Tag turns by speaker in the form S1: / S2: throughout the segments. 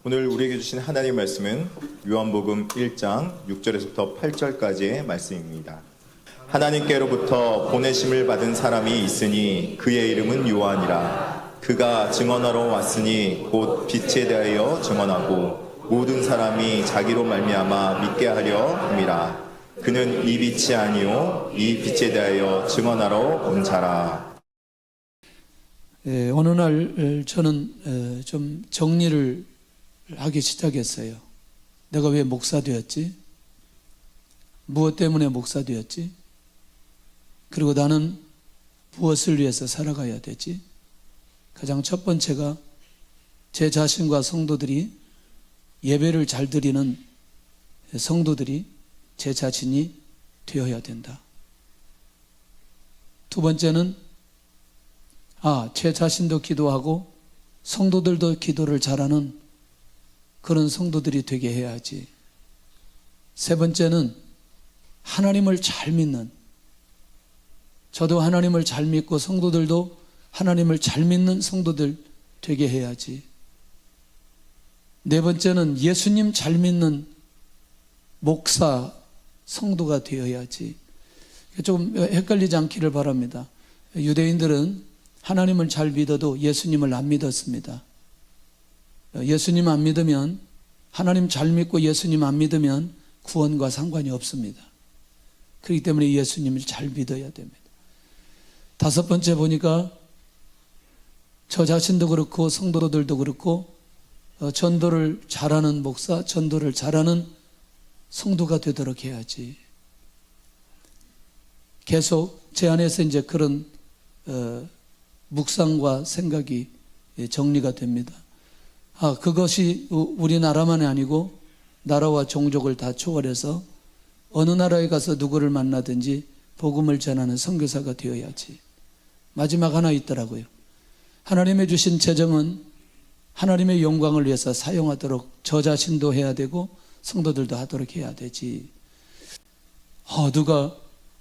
S1: 오늘 우리에게 주신 하나님의 말씀은 요한복음 1장 6절에서부터 8절까지의 말씀입니다. 하나님께로부터 보내심을 받은 사람이 있으니 그의 이름은 요한이라. 그가 증언하러 왔으니 곧 빛에 대하여 증언하고 모든 사람이 자기로 말미암아 믿게 하려 함이라. 그는 이 빛이 아니요 이 빛에 대하여 증언하러 온 자라.
S2: 어느 날 저는 좀 정리를 하기 시작했어요. 내가 왜 목사 되었지? 무엇 때문에 목사 되었지? 그리고 나는 무엇을 위해서 살아가야 되지? 가장 첫 번째가 제 자신과 성도들이 예배를 잘 드리는 성도들이 제 자신이 되어야 된다. 두 번째는 제 자신도 기도하고 성도들도 기도를 잘하는 그런 성도들이 되게 해야지. 세 번째는 하나님을 잘 믿는, 저도 하나님을 잘 믿고 성도들도 하나님을 잘 믿는 성도들 되게 해야지. 네 번째는 예수님 잘 믿는 목사, 성도가 되어야지. 좀 헷갈리지 않기를 바랍니다. 유대인들은 하나님을 잘 믿어도 예수님을 안 믿었습니다. 예수님 안 믿으면, 하나님 잘 믿고 예수님 안 믿으면 구원과 상관이 없습니다. 그렇기 때문에 예수님을 잘 믿어야 됩니다. 다섯 번째 보니까 저 자신도 그렇고 성도들도 그렇고 전도를 잘하는 목사, 전도를 잘하는 성도가 되도록 해야지. 계속 제 안에서 이제 그런 묵상과 생각이 정리가 됩니다. 그것이 우리나라만이 아니고 나라와 종족을 다 초월해서 어느 나라에 가서 누구를 만나든지 복음을 전하는 선교사가 되어야지. 마지막 하나 있더라고요. 하나님의 주신 재정은 하나님의 영광을 위해서 사용하도록 저 자신도 해야 되고 성도들도 하도록 해야 되지. 누가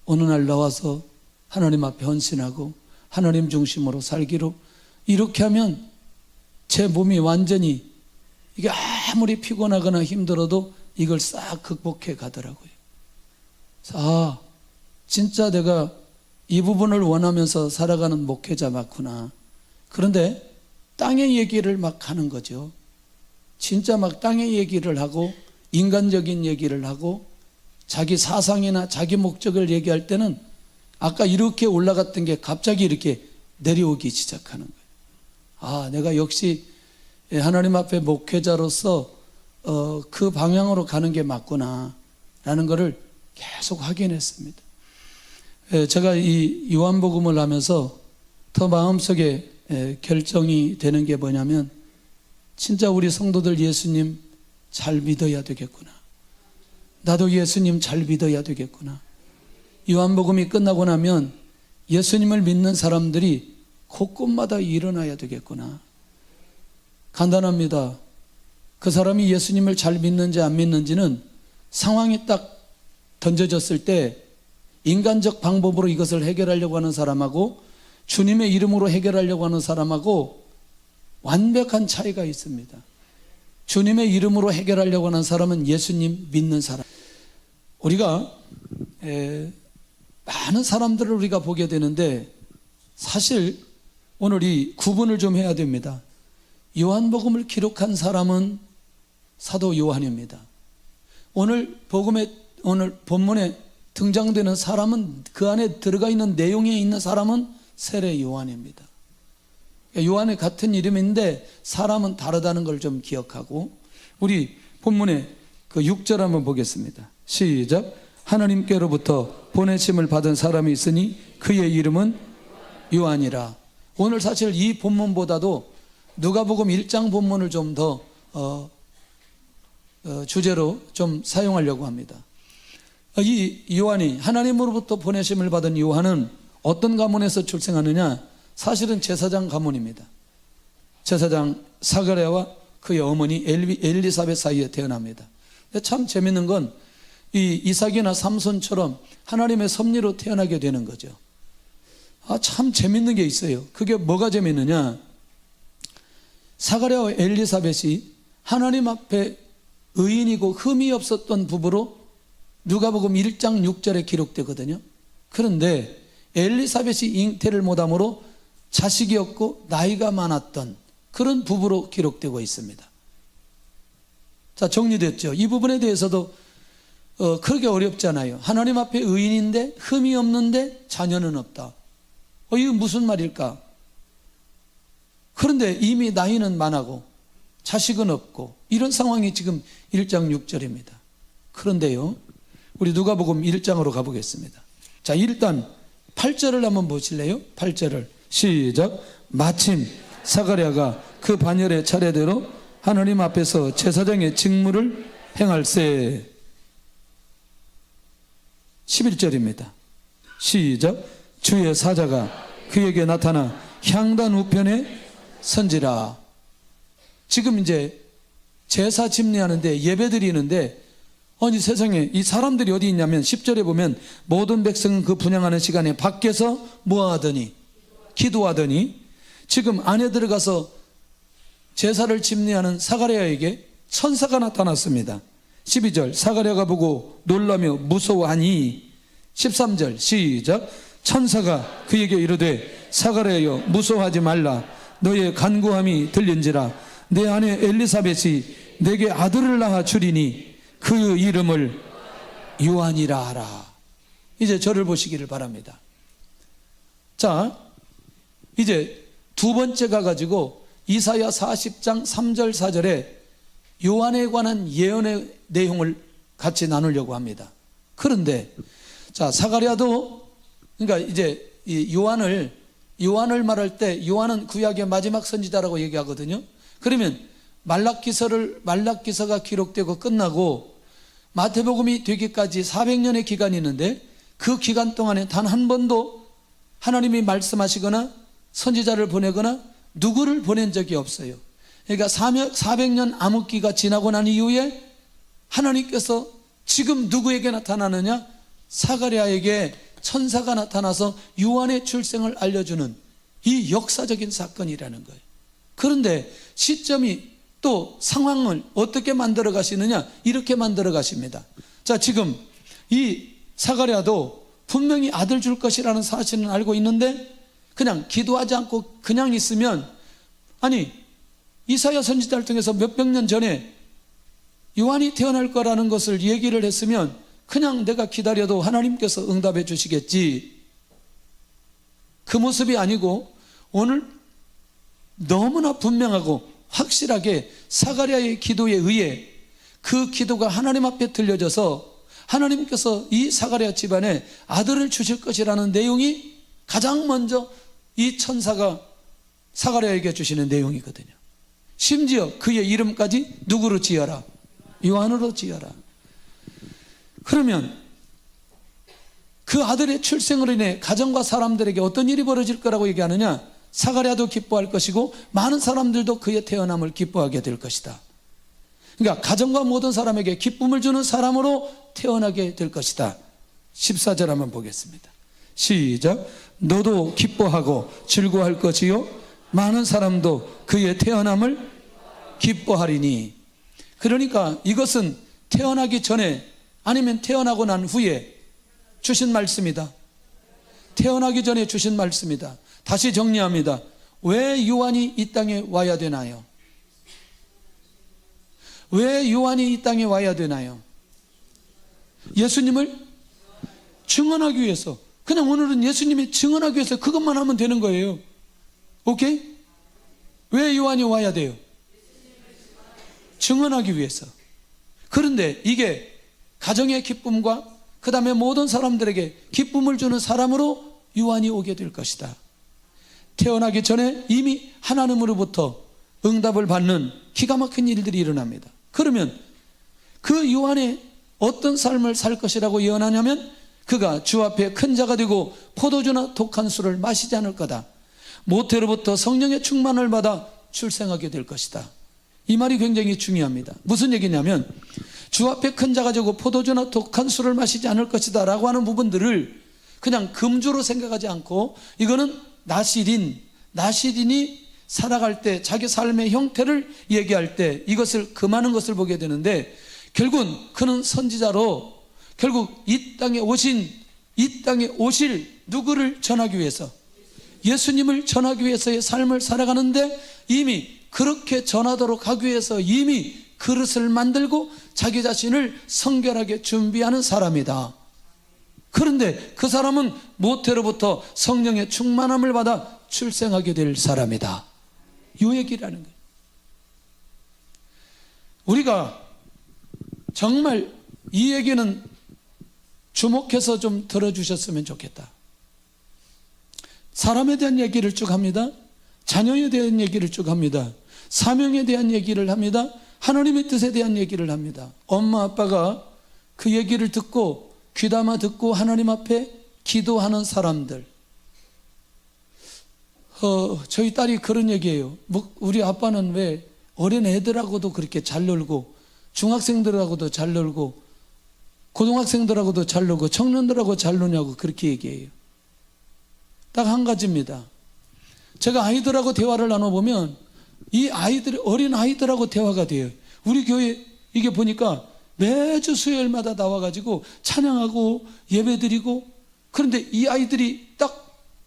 S2: 어느 날 나와서 하나님 앞에 헌신하고 하나님 중심으로 살기로 이렇게 하면 제 몸이 완전히 이게 아무리 피곤하거나 힘들어도 이걸 싹 극복해 가더라고요. 그래서 진짜 내가 이 부분을 원하면서 살아가는 목회자 맞구나. 그런데 땅의 얘기를 막 하는 거죠. 진짜 막 땅의 얘기를 하고 인간적인 얘기를 하고 자기 사상이나 자기 목적을 얘기할 때는 아까 이렇게 올라갔던 게 갑자기 이렇게 내려오기 시작하는 거예요. 내가 역시 하나님 앞에 목회자로서 그 방향으로 가는 게 맞구나 라는 것을 계속 확인했습니다. 제가 이 요한복음을 하면서 더 마음속에 결정이 되는 게 뭐냐면 진짜 우리 성도들 예수님 잘 믿어야 되겠구나. 나도 예수님 잘 믿어야 되겠구나. 요한복음이 끝나고 나면 예수님을 믿는 사람들이 곳곳마다 일어나야 되겠구나. 간단합니다. 그 사람이 예수님을 잘 믿는지 안 믿는지는 상황이 딱 던져졌을 때 인간적 방법으로 이것을 해결하려고 하는 사람하고 주님의 이름으로 해결하려고 하는 사람하고 완벽한 차이가 있습니다. 주님의 이름으로 해결하려고 하는 사람은 예수님 믿는 사람. 우리가 많은 사람들을 우리가 보게 되는데 사실 오늘 이 구분을 좀 해야 됩니다. 요한복음을 기록한 사람은 사도 요한입니다. 오늘 본문에 등장되는 사람은 그 안에 들어가 있는 내용에 있는 사람은 세례 요한입니다. 요한의 같은 이름인데 사람은 다르다는 걸 좀 기억하고 우리 본문의 그 6절 한번 보겠습니다. 시작. 하나님께로부터 보내심을 받은 사람이 있으니 그의 이름은 요한이라. 오늘 사실 이 본문보다도 누가복음 1장 본문을 좀 더 주제로 좀 사용하려고 합니다. 이 요한이 하나님으로부터 보내심을 받은 요한은 어떤 가문에서 출생하느냐? 사실은 제사장 가문입니다. 제사장 사가랴와 그의 어머니 엘리사벳 사이에 태어납니다. 근데 참 재밌는 건 이 이삭이나 삼손처럼 하나님의 섭리로 태어나게 되는 거죠. 참 재밌는 게 있어요. 그게 뭐가 재밌느냐? 사가랴와 엘리사벳이 하나님 앞에 의인이고 흠이 없었던 부부로 누가복음 1장 6절에 기록되거든요. 그런데 엘리사벳이 잉태를 못함으로 자식이 없고 나이가 많았던 그런 부부로 기록되고 있습니다. 자, 정리됐죠? 이 부분에 대해서도 그렇게 어렵잖아요. 하나님 앞에 의인인데 흠이 없는데 자녀는 없다. 이거 무슨 말일까? 그런데 이미 나이는 많고 자식은 없고 이런 상황이 지금 1장 6절입니다. 그런데요, 우리 누가복음 1장으로 가보겠습니다. 자, 일단 8절을 한번 보실래요? 8절을 시작. 마침 사가랴가 그 반열의 차례대로 하나님 앞에서 제사장의 직무를 행할세. 11절입니다. 시작. 주의 사자가 그에게 나타나 향단 우편에 선지라. 지금 이제 제사 집례하는데 예배 드리는데 아니 세상에 이 사람들이 어디 있냐면 10절에 보면 모든 백성은 그 분향하는 시간에 밖에서 뭐하더니 기도하더니 지금 안에 들어가서 제사를 집례하는 사가랴에게 천사가 나타났습니다. 12절 사가랴가 보고 놀라며 무서워하니 13절 시작. 천사가 그에게 이르되 사가랴여 무서워하지 말라. 너의 간구함이 들린지라. 내 아내 엘리사벳이 내게 아들을 낳아 주리니 그 이름을 요한이라 하라. 이제 저를 보시기를 바랍니다. 자, 이제 두 번째 가가지고 이사야 40장 3절 4절에 요한에 관한 예언의 내용을 같이 나누려고 합니다. 그런데 자, 사가랴도 그러니까 이제 이 요한을 말할 때 요한은 구약의 마지막 선지자라고 얘기하거든요. 그러면 말라기서가 기록되고 끝나고 마태복음이 되기까지 400년의 기간이 있는데 그 기간 동안에 단 한 번도 하나님이 말씀하시거나 선지자를 보내거나 누구를 보낸 적이 없어요. 그러니까 400년 암흑기가 지나고 난 이후에 하나님께서 지금 누구에게 나타나느냐? 사가랴에게 천사가 나타나서 요한의 출생을 알려주는 이 역사적인 사건이라는 거예요. 그런데 시점이 또 상황을 어떻게 만들어 가시느냐? 이렇게 만들어 가십니다. 자, 지금 이 사가랴도 분명히 아들 줄 것이라는 사실은 알고 있는데 그냥 기도하지 않고 그냥 있으면, 아니 이사야 선지자를 통해서 몇백 년 전에 요한이 태어날 거라는 것을 얘기를 했으면 그냥 내가 기다려도 하나님께서 응답해 주시겠지. 그 모습이 아니고 오늘 너무나 분명하고 확실하게 사가랴의 기도에 의해 그 기도가 하나님 앞에 들려져서 하나님께서 이 사가랴 집안에 아들을 주실 것이라는 내용이 가장 먼저 이 천사가 사가랴에게 주시는 내용이거든요. 심지어 그의 이름까지 누구로 지어라? 요한으로 지어라. 그러면 그 아들의 출생으로 인해 가정과 사람들에게 어떤 일이 벌어질 거라고 얘기하느냐? 사가랴도 기뻐할 것이고 많은 사람들도 그의 태어남을 기뻐하게 될 것이다. 그러니까 가정과 모든 사람에게 기쁨을 주는 사람으로 태어나게 될 것이다. 14절 한번 보겠습니다. 시작. 너도 기뻐하고 즐거워할 것이요 많은 사람도 그의 태어남을 기뻐하리니. 그러니까 이것은 태어나기 전에 아니면 태어나고 난 후에 주신 말씀이다. 태어나기 전에 주신 말씀이다. 다시 정리합니다. 왜 요한이 이 땅에 와야 되나요? 왜 요한이 이 땅에 와야 되나요? 예수님을 증언하기 위해서. 그냥 오늘은 예수님이 증언하기 위해서 그것만 하면 되는 거예요. 오케이? 왜 요한이 와야 돼요? 증언하기 위해서. 그런데 이게 가정의 기쁨과 그 다음에 모든 사람들에게 기쁨을 주는 사람으로 요한이 오게 될 것이다. 태어나기 전에 이미 하나님으로부터 응답을 받는 기가 막힌 일들이 일어납니다. 그러면 그 요한의 어떤 삶을 살 것이라고 예언하냐면 그가 주 앞에 큰 자가 되고 포도주나 독한 술을 마시지 않을 거다. 모태로부터 성령의 충만을 받아 출생하게 될 것이다. 이 말이 굉장히 중요합니다. 무슨 얘기냐면 주 앞에 큰 자가 되고 포도주나 독한 술을 마시지 않을 것이다 라고 하는 부분들을 그냥 금주로 생각하지 않고 이거는 나시린이 살아갈 때 자기 삶의 형태를 얘기할 때 이것을 금하는 것을 보게 되는데, 결국은 그는 선지자로 결국 이 땅에 오실 누구를 전하기 위해서, 예수님을 전하기 위해서의 삶을 살아가는데, 이미 그렇게 전하도록 하기 위해서 이미 그릇을 만들고 자기 자신을 성결하게 준비하는 사람이다. 그런데 그 사람은 모태로부터 성령의 충만함을 받아 출생하게 될 사람이다. 이 얘기라는 거예요. 우리가 정말 이 얘기는 주목해서 좀 들어주셨으면 좋겠다. 사람에 대한 얘기를 쭉 합니다. 자녀에 대한 얘기를 쭉 합니다. 사명에 대한 얘기를 합니다. 하나님의 뜻에 대한 얘기를 합니다. 엄마 아빠가 그 얘기를 듣고 귀담아 듣고 하나님 앞에 기도하는 사람들. 저희 딸이 그런 얘기예요. 우리 아빠는 왜 어린 애들하고도 그렇게 잘 놀고, 중학생들하고도 잘 놀고, 고등학생들하고도 잘 놀고, 청년들하고 잘 노냐고 그렇게 얘기해요. 딱 한 가지입니다. 제가 아이들하고 대화를 나눠보면 이 아이들이, 어린 아이들하고 대화가 돼요. 우리 교회 이게 보니까 매주 수요일마다 나와가지고 찬양하고 예배드리고, 그런데 이 아이들이 딱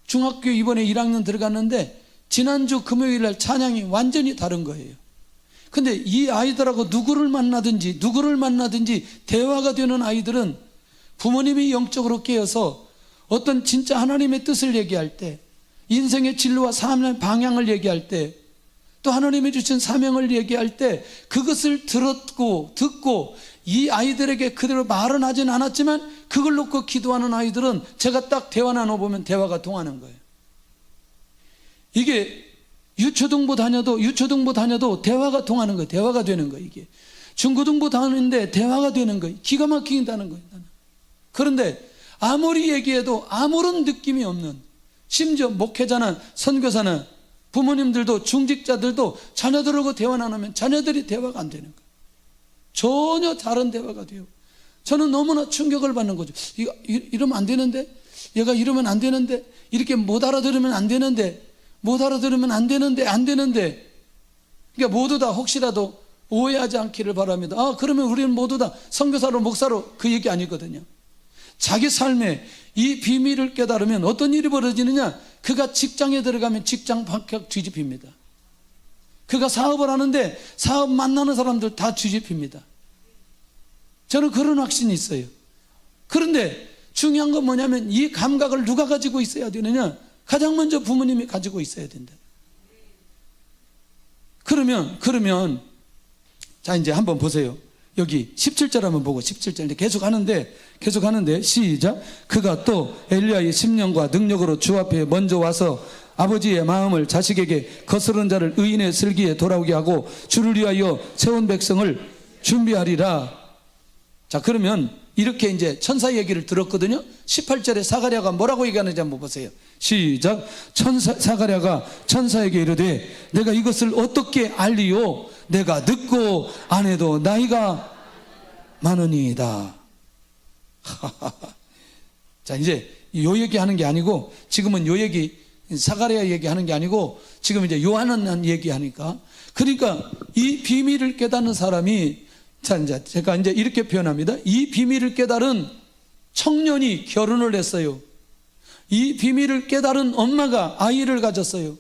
S2: 중학교 이번에 1학년 들어갔는데 지난주 금요일날 찬양이 완전히 다른 거예요. 근데 이 아이들하고 누구를 만나든지 대화가 되는 아이들은 부모님이 영적으로 깨어서 어떤 진짜 하나님의 뜻을 얘기할 때, 인생의 진로와 삶의 방향을 얘기할 때, 또 하나님이 주신 사명을 얘기할 때 그것을 듣고 이 아이들에게 그대로 말은 하진 않았지만 그걸 놓고 기도하는 아이들은 제가 딱 대화 나눠보면 대화가 통하는 거예요. 이게 유초등부 다녀도 대화가 통하는 거예요. 대화가 되는 거예요. 이게 중고등부 다니는데 대화가 되는 거예요. 기가 막힌다는 거예요. 그런데 아무리 얘기해도 아무런 느낌이 없는, 심지어 목회자나 선교사나 부모님들도 중직자들도 자녀들하고 대화 나누면 자녀들이 대화가 안 되는 거예요. 전혀 다른 대화가 돼요. 저는 너무나 충격을 받는 거죠. 이러면 안 되는데, 얘가 이러면 안 되는데, 이렇게 못 알아들으면 안 되는데, 그러니까 모두 다 혹시라도 오해하지 않기를 바랍니다. 그러면 우리는 모두 다 선교사로 목사로 그 얘기 아니거든요. 자기 삶에 이 비밀을 깨달으면 어떤 일이 벌어지느냐, 그가 직장에 들어가면 직장 박격 뒤집힙니다. 그가 사업을 하는데 사업 만나는 사람들 다 뒤집힙니다. 저는 그런 확신이 있어요. 그런데 중요한 건 뭐냐면 이 감각을 누가 가지고 있어야 되느냐, 가장 먼저 부모님이 가지고 있어야 된다. 그러면 자, 이제 한번 보세요. 여기 17절 한번 보고, 17절 계속 하는데 시작. 그가 또 엘리야의 심령과 능력으로 주 앞에 먼저 와서 아버지의 마음을 자식에게 거스른 자를 의인의 슬기에 돌아오게 하고 주를 위하여 세운 백성을 준비하리라. 자, 그러면 이렇게 이제 천사 얘기를 들었거든요. 18절에 사가랴가 뭐라고 얘기하는지 한번 보세요. 시작. 사가랴가 천사에게 이르되 내가 이것을 어떻게 알리요? 내가 늙고 아내도 나이가 많으니이다. 자, 이제 요 얘기하는 게 아니고, 지금은 요 얘기, 사가랴 얘기하는 게 아니고 지금 이제 요한은 얘기하니까, 그러니까 이 비밀을 깨닫는 사람이, 자, 이제 제가 이제 이렇게 표현합니다. 이 비밀을 깨달은 청년이 결혼을 했어요. 이 비밀을 깨달은 엄마가 아이를 가졌어요.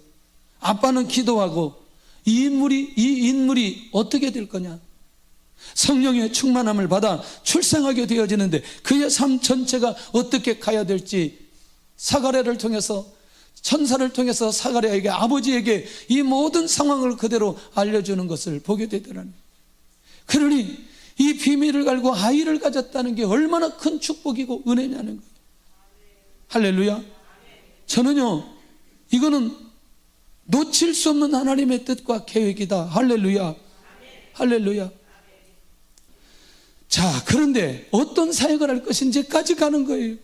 S2: 아빠는 기도하고, 이 인물이 어떻게 될 거냐? 성령의 충만함을 받아 출생하게 되어지는데 그의 삶 전체가 어떻게 가야 될지 사가랴를 통해서, 천사를 통해서 사가랴에게, 아버지에게 이 모든 상황을 그대로 알려주는 것을 보게 되더라는 거예요. 그러니 이 비밀을 알고 아이를 가졌다는 게 얼마나 큰 축복이고 은혜냐는 거예요. 할렐루야. 저는요, 이거는 놓칠 수 없는 하나님의 뜻과 계획이다. 할렐루야. 할렐루야. 자, 그런데 어떤 사역을 할 것인지까지 가는 거예요.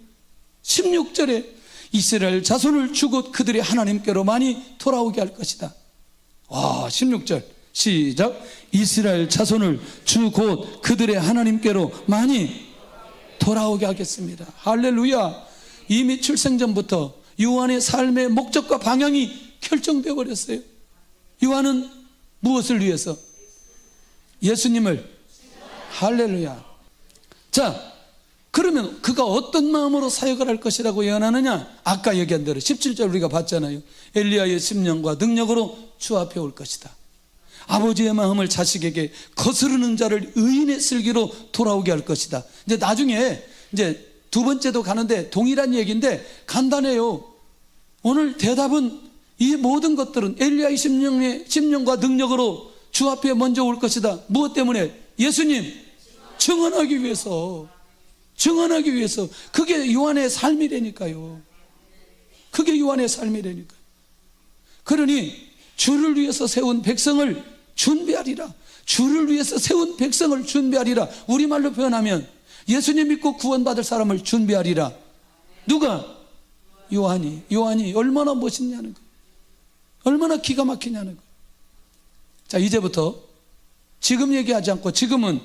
S2: 16절에 이스라엘 자손을 주곧 그들이 하나님께로 많이 돌아오게 할 것이다. 와, 16절 시작. 이스라엘 자손을 주곧 그들의 하나님께로 많이 돌아오게 하겠습니다. 할렐루야. 이미 출생 전부터 요한의 삶의 목적과 방향이 결정되어 버렸어요. 요한은 무엇을 위해서? 예수님을. 할렐루야. 자, 그러면 그가 어떤 마음으로 사역을 할 것이라고 예언하느냐? 아까 얘기한 대로 17절 우리가 봤잖아요. 엘리야의 심령과 능력으로 주 앞에 올 것이다. 아버지의 마음을 자식에게 거스르는 자를 의인의 슬기로 돌아오게 할 것이다. 이제 나중에 이제 두 번째도 가는데 동일한 얘기인데 간단해요. 오늘 대답은 이 모든 것들은 엘리야의 심령과 능력으로 주 앞에 먼저 올 것이다. 무엇 때문에? 예수님 증언하기 위해서. 증언하기 위해서. 그게 요한의 삶이라니까요. 그게 요한의 삶이라니까요. 그러니 주를 위해서 세운 백성을 준비하리라. 주를 위해서 세운 백성을 준비하리라. 우리말로 표현하면 예수님 믿고 구원받을 사람을 준비하리라. 누가? 요한이. 요한이 얼마나 멋있냐는 거예요. 얼마나 기가 막히냐는 거예요. 자, 이제부터 지금 얘기하지 않고 지금은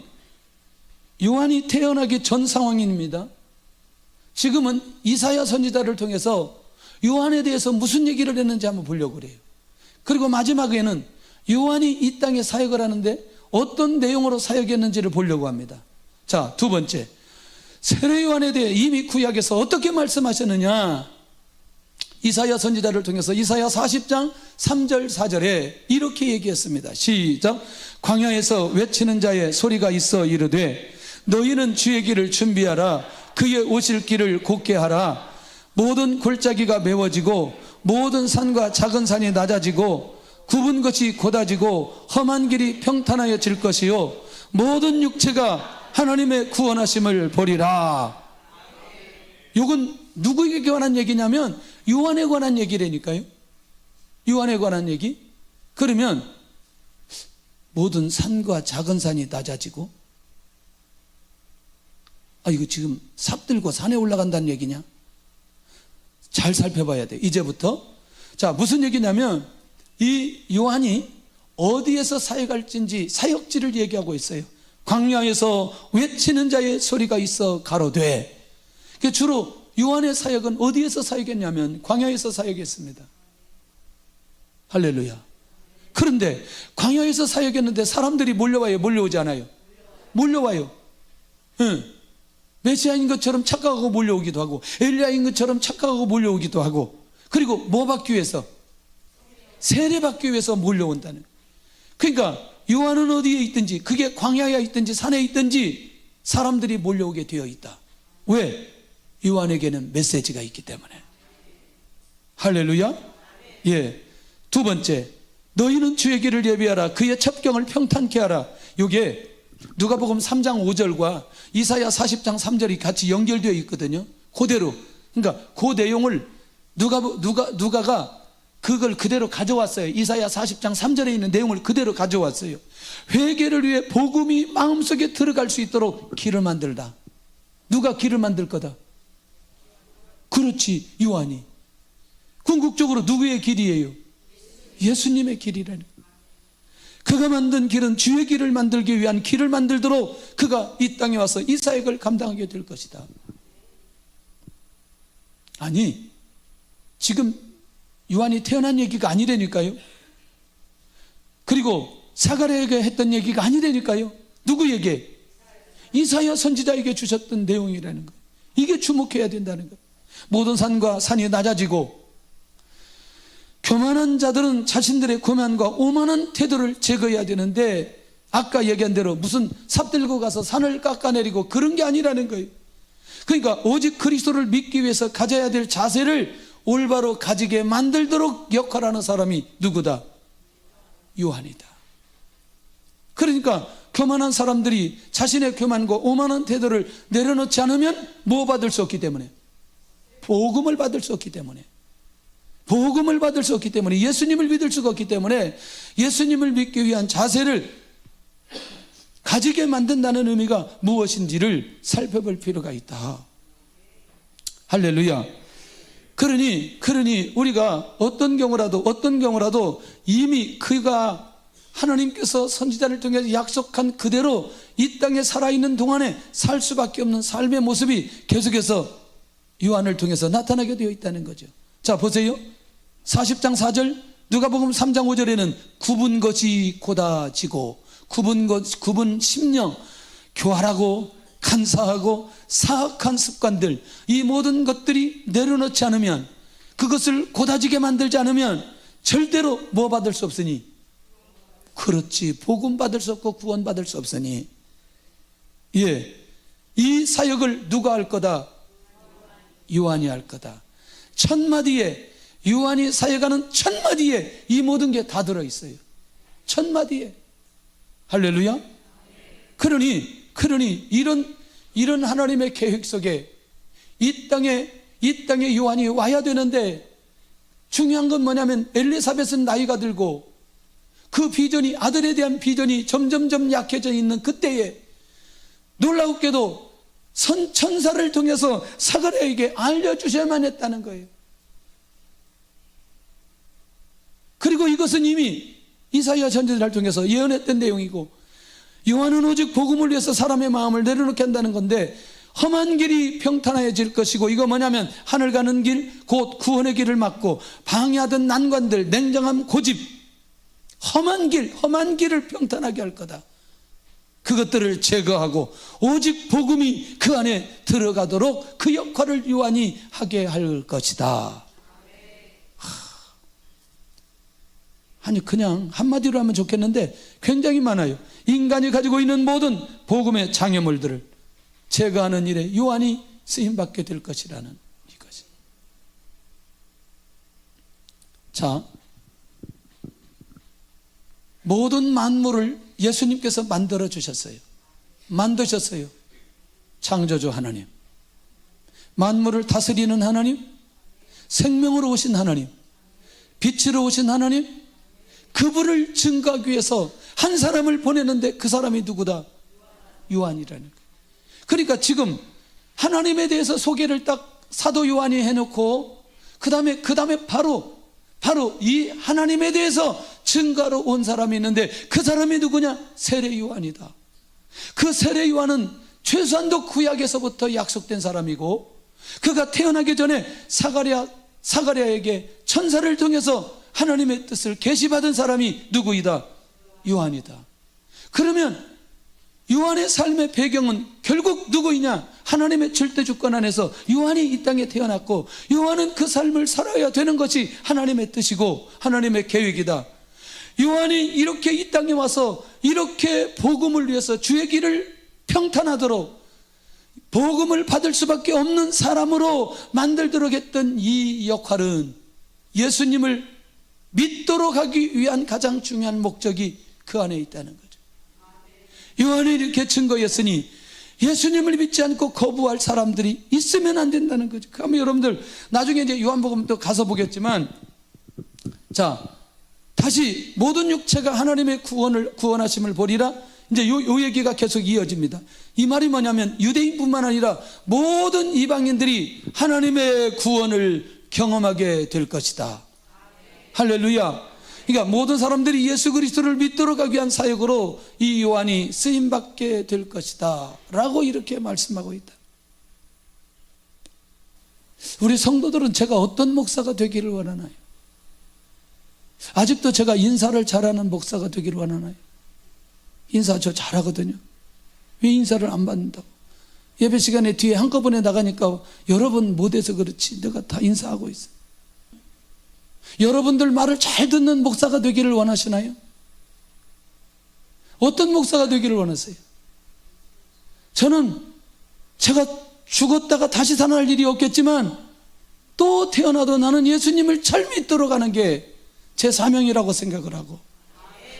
S2: 요한이 태어나기 전 상황입니다. 지금은 이사야 선지자를 통해서 요한에 대해서 무슨 얘기를 했는지 한번 보려고 그래요. 그리고 마지막에는 요한이 이 땅에 사역을 하는데 어떤 내용으로 사역했는지를 보려고 합니다. 자, 두 번째, 세례 요한에 대해 이미 구약에서 어떻게 말씀하셨느냐? 이사야 선지자를 통해서 이사야 40장 3절 4절에 이렇게 얘기했습니다. 시작. 광야에서 외치는 자의 소리가 있어 이르되 너희는 주의 길을 준비하라. 그의 오실 길을 곧게 하라. 모든 골짜기가 메워지고 모든 산과 작은 산이 낮아지고 굽은 것이 곧아지고 험한 길이 평탄하여질 것이요 모든 육체가 하나님의 구원하심을 보리라. 이건 누구에게 관한 얘기냐면 요한에 관한 얘기라니까요. 요한에 관한 얘기. 그러면 모든 산과 작은 산이 낮아지고, 이거 지금 삽 들고 산에 올라간다는 얘기냐? 잘 살펴봐야 돼. 이제부터. 자, 무슨 얘기냐면 이 요한이 어디에서 사역할진지 사역지를 얘기하고 있어요. 광야에서 외치는 자의 소리가 있어 가로되. 주로 요한의 사역은 어디에서 사역했냐면 광야에서 사역했습니다. 할렐루야. 그런데 광야에서 사역했는데 사람들이 몰려와요? 몰려오지 않아요? 몰려와요. 메시아인 것처럼 착각하고 몰려오기도 하고 엘리야인 것처럼 착각하고 몰려오기도 하고, 그리고 뭐 받기 위해서? 세례받기 위해서 몰려온다는. 그러니까 요한은 어디에 있든지, 그게 광야에 있든지 산에 있든지 사람들이 몰려오게 되어 있다. 왜? 요한에게는 메시지가 있기 때문에. 할렐루야. 예. 두 번째, 너희는 주의 길을 예비하라. 그의 첩경을 평탄케 하라. 이게 누가복음 3장 5절과 이사야 40장 3절이 같이 연결되어 있거든요. 그대로. 그러니까 그 내용을 누가가 그걸 그대로 가져왔어요. 이사야 40장 3절에 있는 내용을 그대로 가져왔어요. 회개를 위해 복음이 마음속에 들어갈 수 있도록 길을 만들다. 누가 길을 만들 거다? 그렇지, 요한이. 궁극적으로 누구의 길이에요? 예수님의 길이라는. 그가 만든 길은 주의 길을 만들기 위한 길을 만들도록 그가 이 땅에 와서 이 사역을 감당하게 될 것이다. 아니, 지금 요한이 태어난 얘기가 아니라니까요. 그리고 사가랴에게 했던 얘기가 아니라니까요. 누구에게? 이사야 선지자에게 주셨던 내용이라는 거예요. 이게 주목해야 된다는 거예요. 모든 산과 산이 낮아지고 교만한 자들은 자신들의 교만과 오만한 태도를 제거해야 되는데, 아까 얘기한 대로 무슨 삽 들고 가서 산을 깎아내리고 그런 게 아니라는 거예요. 그러니까 오직 그리스도를 믿기 위해서 가져야 될 자세를 올바로 가지게 만들도록 역할하는 사람이 누구다? 요한이다. 그러니까 교만한 사람들이 자신의 교만과 오만한 태도를 내려놓지 않으면 뭐 받을 수 없기 때문에? 복음을 받을 수 없기 때문에. 복음을 받을 수 없기 때문에, 예수님을 믿을 수가 없기 때문에 예수님을 믿기 위한 자세를 가지게 만든다는 의미가 무엇인지를 살펴볼 필요가 있다. 할렐루야. 그러니 우리가 어떤 경우라도 이미 그가 하나님께서 선지자를 통해서 약속한 그대로 이 땅에 살아있는 동안에 살 수밖에 없는 삶의 모습이 계속해서 요한을 통해서 나타나게 되어 있다는 거죠. 자, 보세요. 40장 4절 누가복음 3장 5절에는 굽은 것이 고다지고 굽은 심령, 교활하고 간사하고 사악한 습관들, 이 모든 것들이 내려놓지 않으면, 그것을 고다지게 만들지 않으면 절대로 뭐 받을 수 없으니? 그렇지, 복음 받을 수 없고 구원 받을 수 없으니, 이 사역을 누가 할 거다? 요한이 할 거다. 첫마디에, 요한이 사역하는 첫마디에 이 모든 게 다 들어있어요. 첫마디에. 할렐루야. 그러니 이런 하나님의 계획 속에 이 땅에 요한이 와야 되는데, 중요한 건 뭐냐면 엘리사벳은 나이가 들고 그 비전이, 아들에 대한 비전이 점점점 약해져 있는 그때에 놀라웠게도 천사를 통해서 사가랴에게 알려주셔야만 했다는 거예요. 그리고 이것은 이미 이사야 선지자를 통해서 예언했던 내용이고, 요한은 오직 복음을 위해서 사람의 마음을 내려놓게 한다는 건데, 험한 길이 평탄해질 것이고, 이거 뭐냐면 하늘 가는 길, 곧 구원의 길을 막고 방해하던 난관들, 냉정함, 고집, 험한 길을 평탄하게 할 거다. 그것들을 제거하고 오직 복음이 그 안에 들어가도록 그 역할을 요한이 하게 할 것이다. 아니, 그냥 한마디로 하면 좋겠는데 굉장히 많아요. 인간이 가지고 있는 모든 복음의 장애물들을 제거하는 일에 요한이 쓰임받게 될 것이라는 이것이. 자, 모든 만물을 예수님께서 만들어 주셨어요. 만드셨어요. 창조주 하나님, 만물을 다스리는 하나님, 생명으로 오신 하나님, 빛으로 오신 하나님, 그분을 증거하기 위해서 한 사람을 보내는데 그 사람이 누구다? 요한이라는 거예요. 그러니까 지금 하나님에 대해서 소개를 딱 사도 요한이 해놓고 그 다음에 바로 이 하나님에 대해서 증거로 온 사람이 있는데, 그 사람이 누구냐? 세례 요한이다. 그 세례 요한은 최소한도 구약에서부터 약속된 사람이고, 그가 태어나기 전에 사가랴에게 천사를 통해서 하나님의 뜻을 계시받은 사람이 누구이다? 요한이다. 그러면 요한의 삶의 배경은 결국 누구이냐? 하나님의 절대 주권 안에서 요한이 이 땅에 태어났고, 요한은 그 삶을 살아야 되는 것이 하나님의 뜻이고 하나님의 계획이다. 요한이 이렇게 이 땅에 와서 이렇게 복음을 위해서 주의 길을 평탄하도록 복음을 받을 수밖에 없는 사람으로 만들도록 했던 이 역할은 예수님을 믿도록 하기 위한 가장 중요한 목적이 그 안에 있다는 거죠. 요한이 이렇게 증거했으니 예수님을 믿지 않고 거부할 사람들이 있으면 안 된다는 거죠. 그러면 여러분들 나중에 이제 요한복음도 가서 보겠지만, 자, 다시 모든 육체가 하나님의 구원하심을 보리라. 이제 요 얘기가 계속 이어집니다. 이 말이 뭐냐면 유대인뿐만 아니라 모든 이방인들이 하나님의 구원을 경험하게 될 것이다. 할렐루야. 그러니까 모든 사람들이 예수 그리스도를 믿도록 하기 위한 사역으로 이 요한이 쓰임받게 될 것이다 라고 이렇게 말씀하고 있다. 우리 성도들은 제가 어떤 목사가 되기를 원하나요? 아직도 제가 인사를 잘하는 목사가 되기를 원하나요? 인사 저 잘하거든요. 왜 인사를 안 받는다고? 예배 시간에 뒤에 한꺼번에 나가니까 여러분 못해서 그렇지 내가 다 인사하고 있어요. 여러분들 말을 잘 듣는 목사가 되기를 원하시나요? 어떤 목사가 되기를 원하세요? 저는 제가 죽었다가 다시 살아날 일이 없겠지만 또 태어나도 나는 예수님을 잘 믿도록 하는 게 제 사명이라고 생각을 하고,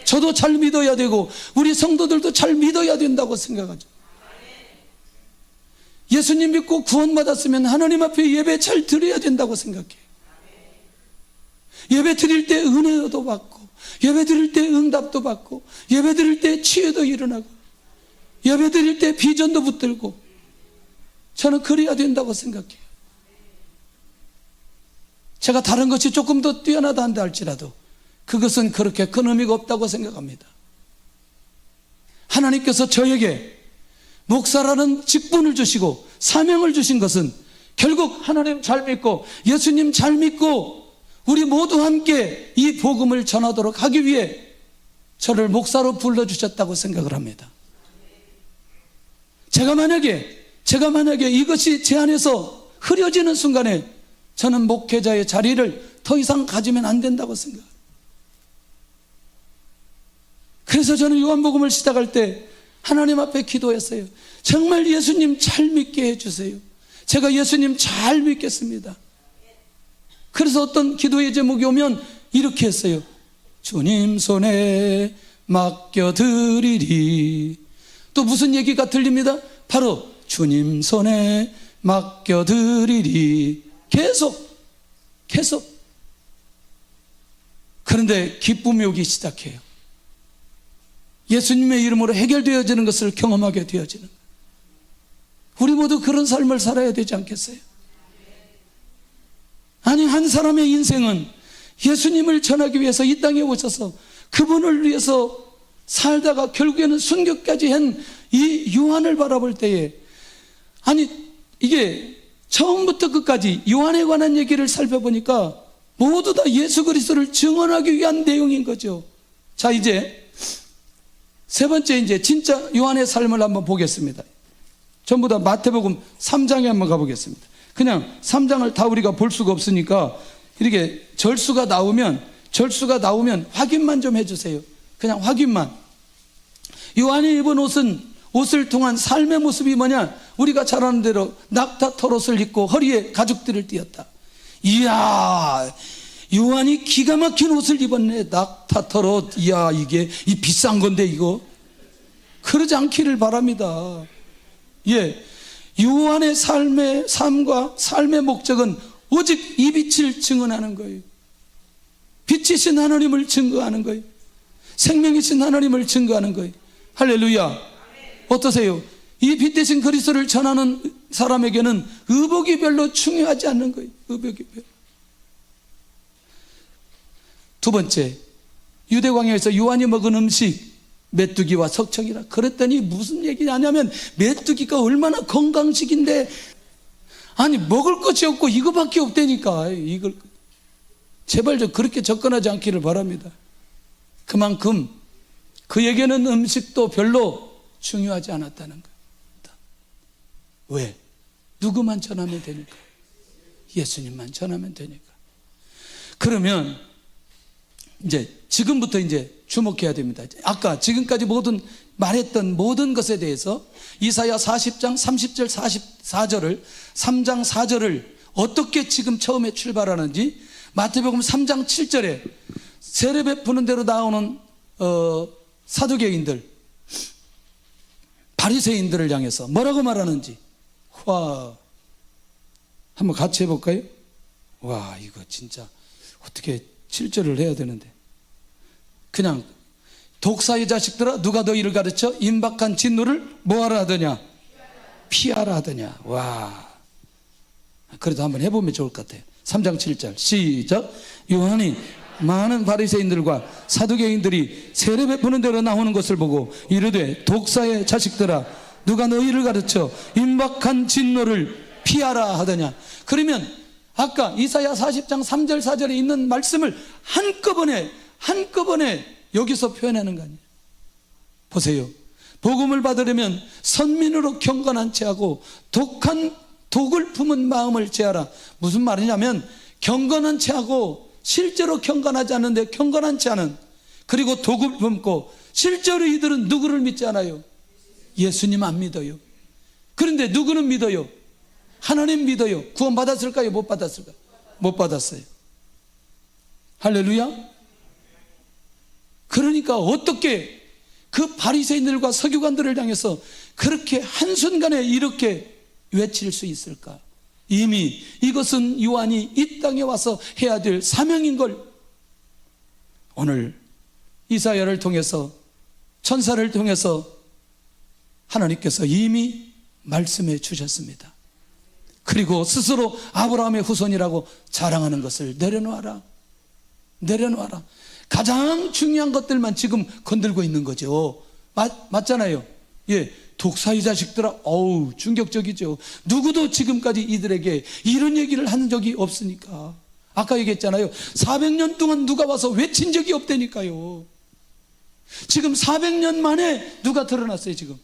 S2: 저도 잘 믿어야 되고 우리 성도들도 잘 믿어야 된다고 생각하죠. 예수님 믿고 구원받았으면 하나님 앞에 예배 잘 드려야 된다고 생각해요. 예배 드릴 때 은혜도 받고, 예배 드릴 때 응답도 받고, 예배 드릴 때 치유도 일어나고, 예배 드릴 때 비전도 붙들고, 저는 그래야 된다고 생각해요. 제가 다른 것이 조금 더 뛰어나다 한다 할지라도 그것은 그렇게 큰 의미가 없다고 생각합니다. 하나님께서 저에게 목사라는 직분을 주시고 사명을 주신 것은 결국 하나님 잘 믿고 예수님 잘 믿고 우리 모두 함께 이 복음을 전하도록 하기 위해 저를 목사로 불러주셨다고 생각을 합니다. 제가 만약에 이것이 제 안에서 흐려지는 순간에 저는 목회자의 자리를 더 이상 가지면 안 된다고 생각합니다. 그래서 저는 요한복음을 시작할 때 하나님 앞에 기도했어요. 정말 예수님 잘 믿게 해주세요. 제가 예수님 잘 믿겠습니다. 그래서 어떤 기도의 제목이 오면 이렇게 했어요. 주님 손에 맡겨드리리. 또 무슨 얘기가 들립니다? 바로 주님 손에 맡겨드리리. 계속. 그런데 기쁨이 오기 시작해요. 예수님의 이름으로 해결되어지는 것을 경험하게 되어지는 거예요. 우리 모두 그런 삶을 살아야 되지 않겠어요? 아니, 한 사람의 인생은 예수님을 전하기 위해서 이 땅에 오셔서 그분을 위해서 살다가 결국에는 순교까지 한 이 요한을 바라볼 때에, 아니 이게 처음부터 끝까지 요한에 관한 얘기를 살펴보니까 모두 다 예수 그리스도를 증언하기 위한 내용인 거죠. 자, 이제 세 번째, 이제 진짜 요한의 삶을 한번 보겠습니다. 전부 다 마태복음 3장에 한번 가보겠습니다. 그냥 3장을 다 우리가 볼 수가 없으니까 이렇게 절수가 나오면 확인만 좀 해주세요. 그냥 확인만. 요한이 입은 옷을 통한 삶의 모습이 뭐냐? 우리가 잘 아는 대로 낙타 털옷을 입고 허리에 가죽들을 띄었다. 이야, 요한이 기가 막힌 옷을 입었네. 낙타 털옷. 이야, 이게 이 비싼 건데 이거. 그러지 않기를 바랍니다. 예, 요한의 삶과 삶의 목적은 오직 이 빛을 증언하는 거예요. 빛이신 하나님을 증거하는 거예요. 생명이신 하나님을 증거하는 거예요. 할렐루야. 어떠세요? 이 빛 대신 그리스도를 전하는 사람에게는 의복이 별로 중요하지 않는 거예요. 의복이 별로. 두 번째, 유대 광야에서 요한이 먹은 음식 메뚜기와 석청이라. 그랬더니 무슨 얘기냐면 메뚜기가 얼마나 건강식인데, 아니 먹을 것이 없고 이거밖에 없다니까. 이걸 제발 좀 그렇게 접근하지 않기를 바랍니다. 그만큼 그에게는 음식도 별로 중요하지 않았다는 거예요. 왜? 누구만 전하면 되니까. 예수님만 전하면 되니까. 그러면 이제 지금부터 이제 주목해야 됩니다. 아까 지금까지 말했던 모든 것에 대해서 이사야 40장 30절 44절을 3장 4절을 어떻게 지금 처음에 출발하는지, 마태복음 3장 7절에 세례 베푸는 대로 나오는 사두개인들, 바리새인들을 향해서 뭐라고 말하는지 한번 같이 해볼까요? 와, 이거 진짜 어떻게 7절을 해야 되는데, 그냥 독사의 자식들아, 누가 너희를 가르쳐 임박한 진노를 뭐하라 하더냐? 피하라 하더냐? 와, 그래도 한번 해보면 좋을 것 같아요. 3장 7절 시작. 요한이 많은 바리새인들과 사두개인들이 세례 베푸는 대로 나오는 것을 보고 이르되 독사의 자식들아, 누가 너희를 가르쳐 임박한 진노를 피하라 하더냐? 그러면 아까 이사야 40장 3절 4절에 있는 말씀을 한꺼번에 여기서 표현하는 거 아니에요. 보세요. 복음을 받으려면 선민으로 경건한 채하고 독을 품은 마음을 제하라. 무슨 말이냐면 경건한 채하고 실제로 경건하지 않는데 경건한 채하는, 그리고 독을 품고 실제로 이들은 누구를 믿지 않아요? 예수님 안 믿어요. 그런데 누구는 믿어요? 하나님 믿어요. 구원 받았을까요? 못 받았을까요? 못 받았어요. 할렐루야. 그러니까 어떻게 그 바리새인들과 서기관들을 향해서 그렇게 한순간에 이렇게 외칠 수 있을까? 이미 이것은 요한이 이 땅에 와서 해야 될 사명인 걸 오늘 이사야를 통해서, 천사를 통해서 하나님께서 이미 말씀해 주셨습니다. 그리고 스스로 아브라함의 후손이라고 자랑하는 것을 내려놓아라. 가장 중요한 것들만 지금 건들고 있는 거죠. 맞잖아요. 예, 독사의 자식들아, 어우 충격적이죠. 누구도 지금까지 이들에게 이런 얘기를 한 적이 없으니까. 아까 얘기했잖아요. 400년 동안 누가 와서 외친 적이 없다니까요. 지금 400년 만에 누가 드러났어요. 지금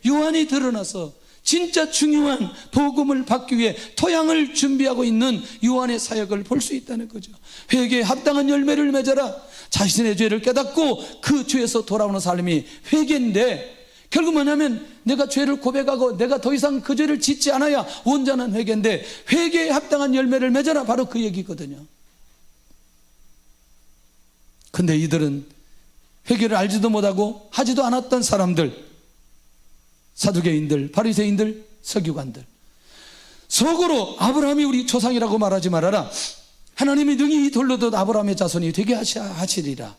S2: 요한이 드러나서 진짜 중요한 복음을 받기 위해 토양을 준비하고 있는 요한의 사역을 볼 수 있다는 거죠. 회개에 합당한 열매를 맺어라. 자신의 죄를 깨닫고 그 죄에서 돌아오는 삶이 회개인데, 결국 뭐냐면 내가 죄를 고백하고 내가 더 이상 그 죄를 짓지 않아야 온전한 회개인데, 회개에 합당한 열매를 맺어라, 바로 그 얘기거든요. 근데 이들은 회개를 알지도 못하고 하지도 않았던 사람들, 사두개인들, 바리새인들, 서기관들, 속으로 아브라함이 우리 조상이라고 말하지 말아라. 하나님이 능히 이 돌로도 아브라함의 자손이 되게 하시리라.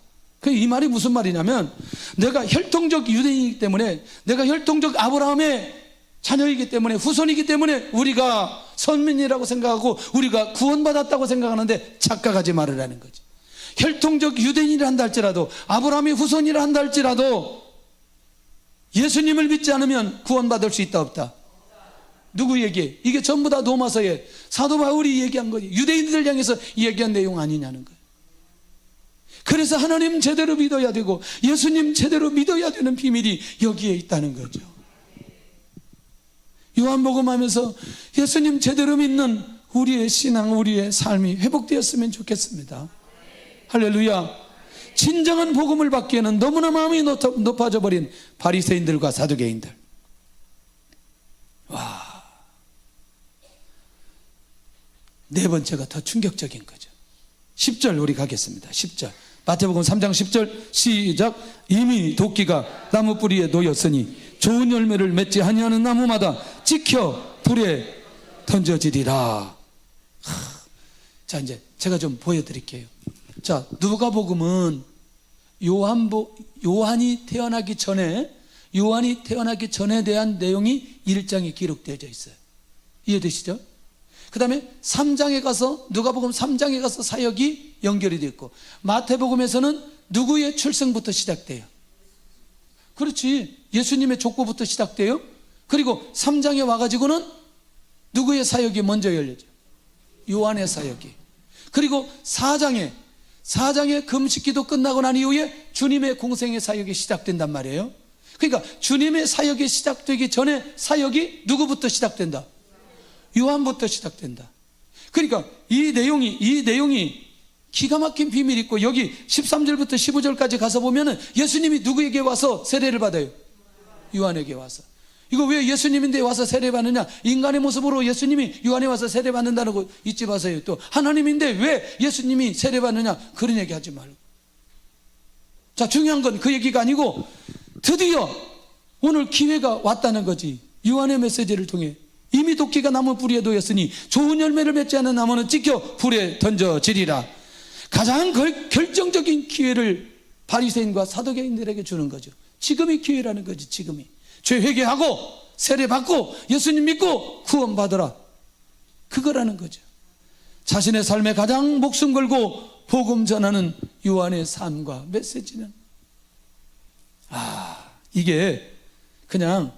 S2: 이 말이 무슨 말이냐면, 내가 혈통적 유대인이기 때문에, 내가 혈통적 아브라함의 자녀이기 때문에, 후손이기 때문에 우리가 선민이라고 생각하고 우리가 구원받았다고 생각하는데 착각하지 말으라는 거지. 혈통적 유대인이라 한다 할지라도, 아브라함의 후손이라 한다 할지라도 예수님을 믿지 않으면 구원받을 수 있다 없다? 누구 얘기해? 이게 전부 다 로마서에 사도 바울이 얘기한 거지. 유대인들 향해서 얘기한 내용 아니냐는 거예요. 그래서 하나님 제대로 믿어야 되고 예수님 제대로 믿어야 되는 비밀이 여기에 있다는 거죠. 요한복음 하면서 예수님 제대로 믿는 우리의 신앙, 우리의 삶이 회복되었으면 좋겠습니다. 할렐루야. 진정한 복음을 받기에는 너무나 마음이 높아져 버린 바리새인들과 사두개인들. 와, 네 번째가 더 충격적인 거죠. 10절 우리 가겠습니다. 10절 마태복음 3장 10절 시작. 이미 도끼가 나무 뿌리에 놓였으니 좋은 열매를 맺지 아니하는 나무마다 찍혀 불에 던져지리라. 자, 이제 제가 좀 보여드릴게요. 자, 누가복음은 요한이 태어나기 전에 대한 내용이 1장에 기록되어 있어요. 이해되시죠? 그 다음에 3장에 가서, 누가복음 3장에 가서 사역이 연결이 되어 있고, 마태복음에서는 누구의 출생부터 시작돼요? 그렇지, 예수님의 족보부터 시작돼요. 그리고 3장에 와가지고는 누구의 사역이 먼저 열려져? 요한의 사역이. 그리고 4장에 금식기도 끝나고 난 이후에 주님의 공생의 사역이 시작된단 말이에요. 그러니까 주님의 사역이 시작되기 전에 사역이 누구부터 시작된다? 요한부터 시작된다. 그러니까 이 내용이 기가 막힌 비밀이 있고, 여기 13절부터 15절까지 가서 보면은 예수님이 누구에게 와서 세례를 받아요? 요한에게 와서. 이거 왜 예수님인데 와서 세례받느냐? 인간의 모습으로 예수님이 요한에 와서 세례받는다는 거 잊지 마세요. 또 하나님인데 왜 예수님이 세례받느냐? 그런 얘기 하지 말고. 자, 중요한 건 그 얘기가 아니고 드디어 오늘 기회가 왔다는 거지. 요한의 메시지를 통해 이미 도끼가 나무 뿌리에 놓였으니 좋은 열매를 맺지 않은 나무는 찍혀 불에 던져지리라. 가장 결정적인 기회를 바리새인과 사두개인들에게 주는 거죠. 지금이 기회라는 거지. 지금이. 죄 회개하고 세례받고 예수님 믿고 구원받으라, 그거라는 거죠. 자신의 삶에 가장 목숨 걸고 복음 전하는 요한의 삶과 메시지는, 이게 그냥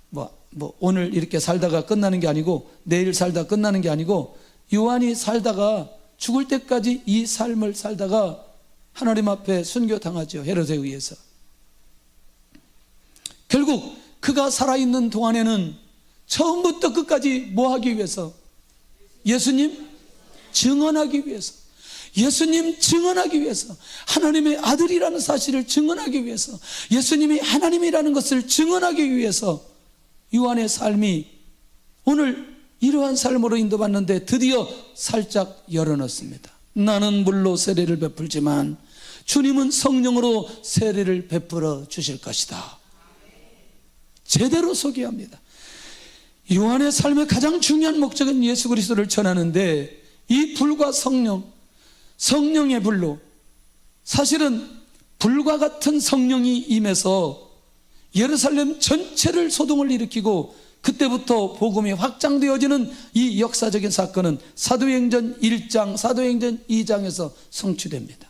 S2: 뭐 오늘 이렇게 살다가 끝나는 게 아니고, 내일 살다가 끝나는 게 아니고, 요한이 살다가 죽을 때까지 이 삶을 살다가 하나님 앞에 순교당하죠. 헤롯에 의해서. 결국 그가 살아있는 동안에는 처음부터 끝까지 뭐 하기 위해서? 예수님 증언하기 위해서, 예수님 증언하기 위해서, 하나님의 아들이라는 사실을 증언하기 위해서, 예수님이 하나님이라는 것을 증언하기 위해서 요한의 삶이 오늘 이러한 삶으로 인도받는데 드디어 살짝 열어놓습니다. 나는 물로 세례를 베풀지만 주님은 성령으로 세례를 베풀어 주실 것이다. 제대로 소개합니다. 요한의 삶의 가장 중요한 목적은 예수 그리스도를 전하는데, 이 불과 성령의 불로, 사실은 불과 같은 성령이 임해서 예루살렘 전체를 소동을 일으키고 그때부터 복음이 확장되어지는 이 역사적인 사건은 사도행전 1장, 사도행전 2장에서 성취됩니다.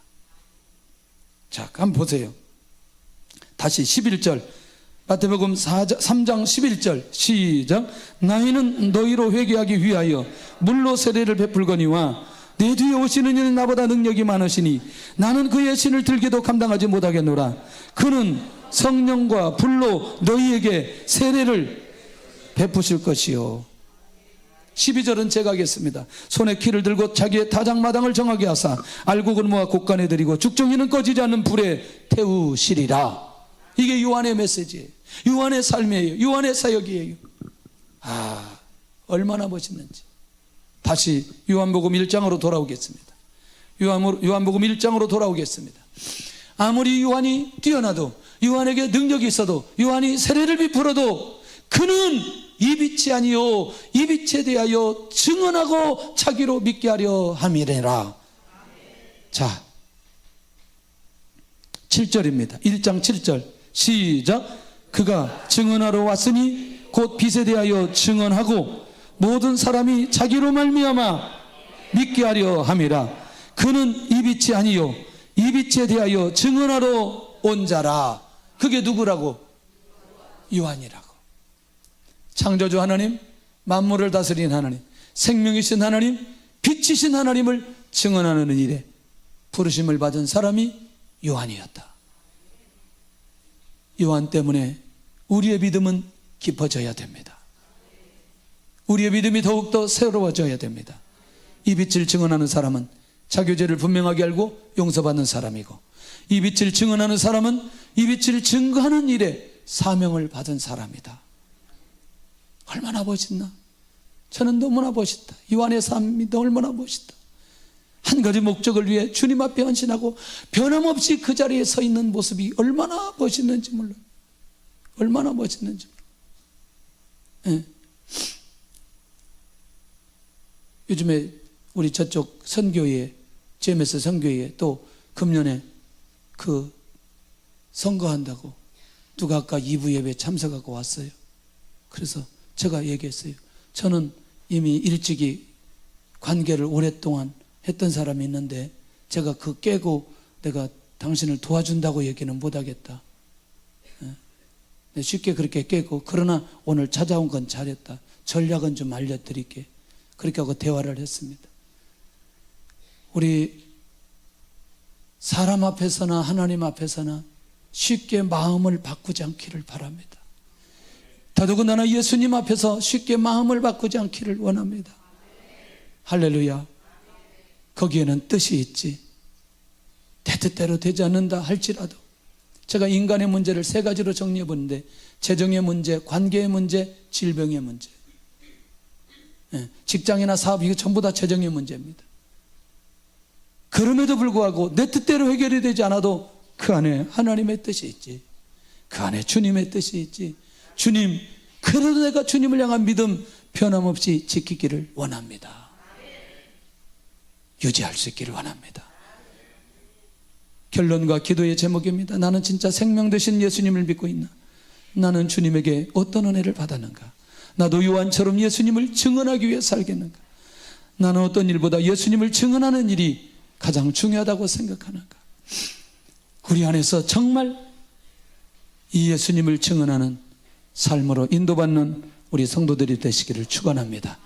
S2: 자, 한번 보세요. 다시 11절 마태복음 3장 11절 시작. 나이는 너희로 회개하기 위하여 물로 세례를 베풀거니와 내 뒤에 오시는 이는 나보다 능력이 많으시니 나는 그의 신을 들기도 감당하지 못하겠노라. 그는 성령과 불로 너희에게 세례를 베푸실 것이요. 12절은 제가 하겠습니다. 손에 키를 들고 자기의 타작마당을 정하게 하사 알곡은 모아 곳간에 들이고 죽정이는 꺼지지 않는 불에 태우시리라. 이게 요한의 메시지예요. 요한의 삶이에요. 요한의 사역이에요. 얼마나 멋있는지. 다시 요한복음 1장으로 돌아오겠습니다. 요한복음 1장으로 돌아오겠습니다. 아무리 요한이 뛰어나도, 요한에게 능력이 있어도, 요한이 세례를 베풀어도 그는 이 빛이 아니요 이 빛에 대하여 증언하고 자기로 믿게 하려 함이래라. 자, 7절입니다. 1장 7절 시작. 그가 증언하러 왔으니 곧 빛에 대하여 증언하고 모든 사람이 자기로 말미암아 믿게 하려 함이라. 그는 이 빛이 아니요 이 빛에 대하여 증언하러 온 자라. 그게 누구라고? 요한이라고. 창조주 하나님, 만물을 다스리는 하나님, 생명이신 하나님, 빛이신 하나님을 증언하는 일에 부르심을 받은 사람이 요한이었다. 요한 때문에 우리의 믿음은 깊어져야 됩니다. 우리의 믿음이 더욱더 새로워져야 됩니다. 이 빛을 증언하는 사람은 자기 죄를 분명하게 알고 용서받는 사람이고, 이 빛을 증언하는 사람은 이 빛을 증거하는 일에 사명을 받은 사람이다. 얼마나 멋있나? 저는 너무나 멋있다. 요한의 삶이 얼마나 멋있다. 한 가지 목적을 위해 주님 앞에 헌신하고 변함없이 그 자리에 서 있는 모습이 얼마나 멋있는지 몰라요. 얼마나 멋있는지 몰라요. 예. 요즘에 우리 저쪽 선교회에, GMS 선교회에 또 금년에 그 선거한다고 누가 아까 2부 예배에 참석하고 왔어요. 그래서 제가 얘기했어요. 저는 이미 일찍이 관계를 오랫동안 했던 사람이 있는데 제가 그 깨고 내가 당신을 도와준다고 얘기는 못하겠다. 쉽게 그렇게 깨고, 그러나 오늘 찾아온 건 잘했다. 전략은 좀 알려드릴게. 그렇게 하고 대화를 했습니다. 우리 사람 앞에서나 하나님 앞에서나 쉽게 마음을 바꾸지 않기를 바랍니다. 더더군다나 예수님 앞에서 쉽게 마음을 바꾸지 않기를 원합니다. 할렐루야. 거기에는 뜻이 있지. 내 뜻대로 되지 않는다 할지라도, 제가 인간의 문제를 3가지로 정리해 보는데, 재정의 문제, 관계의 문제, 질병의 문제. 직장이나 사업, 이거 전부 다 재정의 문제입니다. 그럼에도 불구하고 내 뜻대로 해결이 되지 않아도 그 안에 하나님의 뜻이 있지. 그 안에 주님의 뜻이 있지. 주님, 그래도 내가 주님을 향한 믿음 변함없이 지키기를 원합니다. 유지할 수 있기를 원합니다. 결론과 기도의 제목입니다. 나는 진짜 생명 되신 예수님을 믿고 있나? 나는 주님에게 어떤 은혜를 받았는가? 나도 요한처럼 예수님을 증언하기 위해 살겠는가? 나는 어떤 일보다 예수님을 증언하는 일이 가장 중요하다고 생각하는가? 우리 안에서 정말 이 예수님을 증언하는 삶으로 인도받는 우리 성도들이 되시기를 축원합니다.